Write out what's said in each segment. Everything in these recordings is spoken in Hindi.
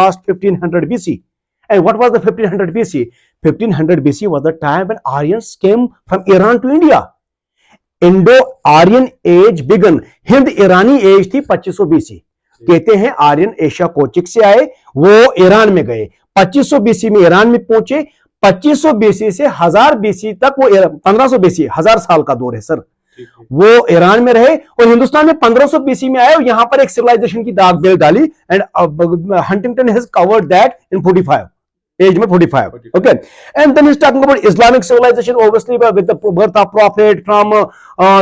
past 1500 BC. And what was the 1500 BC? 1500 BC was the time when Aryans came from Iran to India. Indo-Aryan age began. हिंद ईरानी एज थी 2500 BC. कहते हैं आर्यन एशिया कोचिक से आए, वो ईरान में गए, 2500 BC में ईरान में पहुंचे, 2500 BC से 1000 BC तक, वो 1500 BC 1000 साल का दौर है सर, वो ईरान में रहे और हिंदुस्तान में 1500 BC में आए और यहां पर एक सिविलाइजेशन की दाग बेल डाली. And Huntington has covered that in 45 age में 45. Okay, and then he's talking about Islamic civilization, obviously with the birth of prophet, from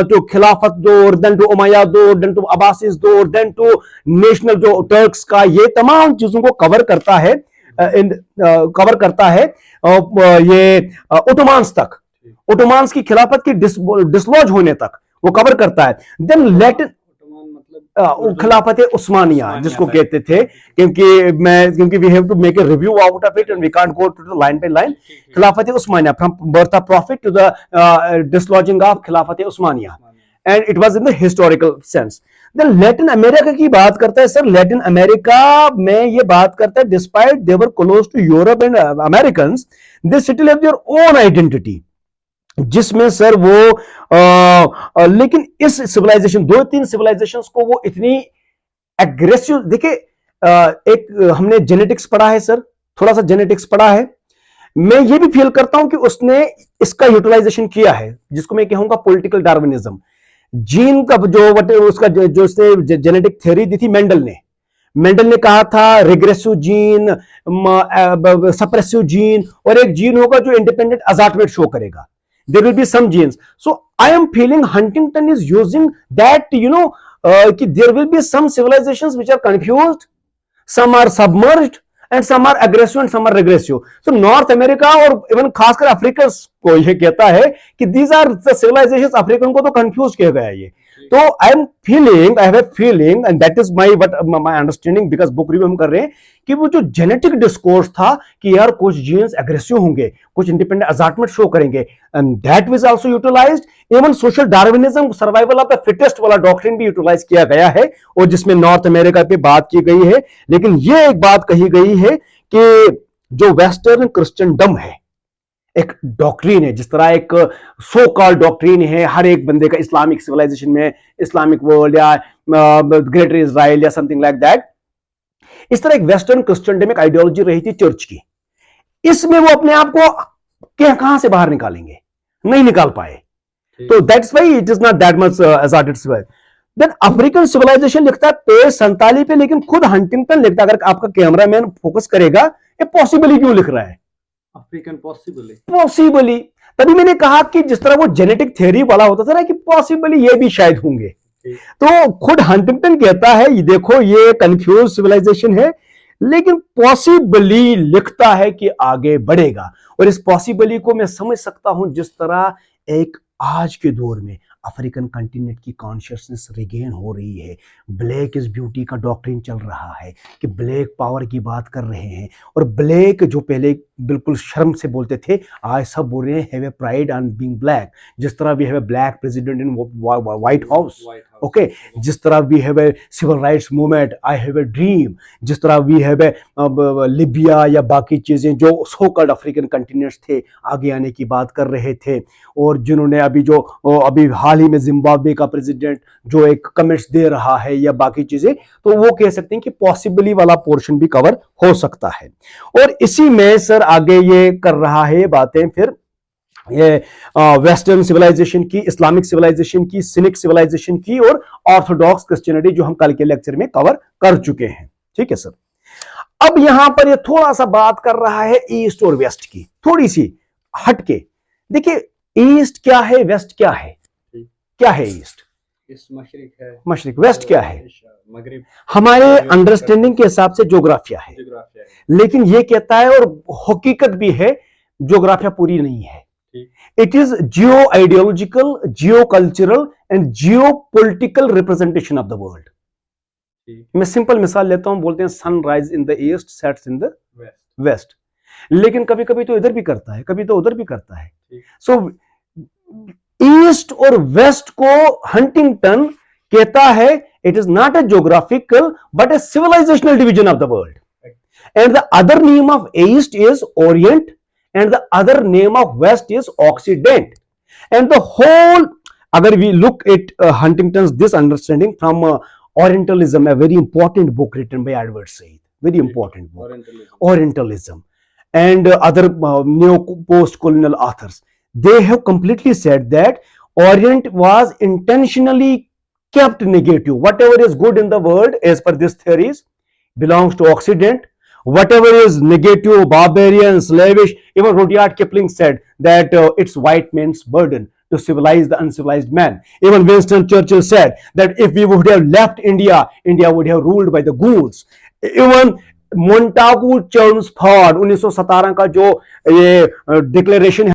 to Khilafat door, then to Umayyad door, then to Abbasis door, then to national जो Turks का, ये तमाम चीजों को कवर करता है, कवर करता है ये ओटोमान्स तक, ओटोमान्स की खिलाफत की डिसलॉज होने तक वो कवर करता है. देन लैटिन खिलाफत उस्मानिया जिसको कहते थे, क्योंकि we have to make a review out of it and we can't go to line by line. खिलाफत उस्मानिया from birth of prophet to the dislodging of खिलाफत उस्मानिया, and it was in the historical sense. Then Latin America की बात करता है सर. लैटिन अमेरिका में ये बात करता है, despite they were close to Europe and Americans, they still have their own identity, जिसमें सर वो लेकिन इस सिविलाइजेशन, 2-3 सिविलाइजेशंस को वो इतनी एग्रेसिव, देखिए एक हमने जेनेटिक्स पढ़ा है सर, थोड़ा सा जेनेटिक्स पढ़ा है, मैं ये भी फील करता हूं कि उसने इसका यूटिलाइजेशन किया है, जिसको मैं कहूंगा पॉलिटिकल डार्विनिज्म. जीन का जो उसका जो उसने जेनेटिक थ्योरी दी थी मेंडल ने कहा था रिग्रेसिव जीन, सप्रेसिव जीन, और एक जीन होगा जो इंडिपेंडेंट असार्टमेंट शो करेगा. There will be some genes. So I am feeling Huntington is using that, there will be some civilizations which are confused, some are submerged, and some are aggressive and some are regressive. So North America और even खासकर अफ्रीका को ये कहता है कि these are the civilizations, African को तो confused किया गया है ये. तो I have a feeling and that is my understanding, because book review हम कर रहे हैं, कि वो जो जेनेटिक डिस्कोर्स था कि यार कुछ जीन्स एग्रेसिव होंगे, कुछ इंडिपेंडेंट असार्टमेंट शो करेंगे, and that was also utilised. Even social Darwinism, survival of the fittest वाला डॉक्ट्रिन भी यूटिलाइज किया गया है, और जिसमें नॉर्थ अमेरिका पे बात की गई है. लेकिन ये एक बात कही गई है कि जो वेस्टर्न क्रिश्चियनडम है, एक डॉक्ट्रीन है, जिस तरह एक सो कॉल्ड डॉक्ट्रीन है हर एक बंदे का इस्लामिक सिविलाइजेशन में, इस्लामिक वर्ल्ड या ग्रेटर इजराइल या समथिंग लाइक दैट, इस तरह एक वेस्टर्न क्रिश्चियनडम आइडियोलॉजी रही थी चर्च की. इसमें वो अपने आप को कहां से बाहर निकालेंगे, नहीं निकाल पाए. तो that's why it is not that much assorted civilisation. Then African civilisation लिखता है पेज 47 पे, लेकिन खुद हंटिंगटन लिखता है, अगर आपका कैमरामैन फोकस करेगा, ये पॉसिबली क्यों लिख रहा है, अफ्रीकन पॉसिबली. तभी मैंने कहा कि जिस तरह वो जेनेटिक थ्योरी वाला होता था ना कि पॉसिबली ये भी शायद होंगे, तो खुद हंटिंगटन कहता है ये देखो ये कंफ्यूज सिविलाइजेशन है, लेकिन पॉसिबली लिखता है कि आगे बढ़ेगा. और इस पॉसिबली को मैं समझ सकता हूं जिस तरह एक आज के दौर में अफ्रीकन कंटिनेंट की कॉन्शियसनेस रिगेन हो रही है, ब्लैक इज ब्यूटी का डॉक्ट्रिन चल रहा है कि ब्लैक पावर की बात कर रहे हैं, और ब्लैक जो पहले बिल्कुल शर्म से बोलते थे, आज सब बोल रहे हैं have a pride on being black. जिस तरह we have a black president in White House, okay, जिस तरह we have a civil rights movement, I have a dream, जिस तरह वी हैव ए लिबिया या बाकी चीजें जो सो कॉल्ड अफ्रीकन कंटिनेंट्स थे आगे आने की बात कर रहे थे, और जिन्होंने अभी हाल ही में जिम्बाब्वे का प्रेसिडेंट जो एक कमेंट्स दे रहा है या बाकी चीजें, तो वो कह सकते हैं कि पॉसिबली वाला पोर्शन भी कवर हो सकता है. और इसी में सर आगे ये कर रहा है बातें फिर ये वेस्टर्न सिविलाइजेशन की, इस्लामिक सिविलाइजेशन की, सिनिक सिविलाइजेशन की, और ऑर्थोडॉक्स क्रिश्चियनिटी जो हम कल के लेक्चर में कवर कर चुके हैं. ठीक है सर. अब यहां पर ये थोड़ा सा बात कर रहा है ईस्ट और वेस्ट की, थोड़ी सी हटके. देखिए ईस्ट क्या है, वेस्ट क्या है, क्या है ईस्ट मशरिक है, मशरिक, वेस्ट क्या है, मगरिब. हमारे अंडरस्टैंडिंग के हिसाब से ज्योग्राफिया है, लेकिन ये कहता है और हकीकत भी है ज्योग्राफिया पूरी नहीं है. It is geo ideological, geo cultural and geo political representation of the world. मैं सिंपल मिसाल लेता हूं, बोलते हैं sunrise in the east sets in the west, लेकिन कभी कभी तो इधर भी करता है, कभी तो उधर भी करता है. सो ईस्ट और वेस्ट को हंटिंगटन कहता है it is not a geographical but A civilisational division of the world. and the other name of East is Orient, and the other name of West is Occident. And the whole, agar we look at Huntington's this understanding from Orientalism, a very important book written by Edward Said, very important book, Orientalism. Orientalism, and other neo post-colonial authors, they have completely said that Orient was intentionally kept negative. Whatever is good in the world, as per these theories, belongs to Occident. Whatever is negative, barbarian, slavish, even Rudyard Kipling said that it's white man's burden to civilize the uncivilized man. Even Winston Churchill said that if we would have left India, India would have ruled by the goons. Even मोन्टागू चर्म्सफोर्ड 1917 का जो ये डिक्लेरेशन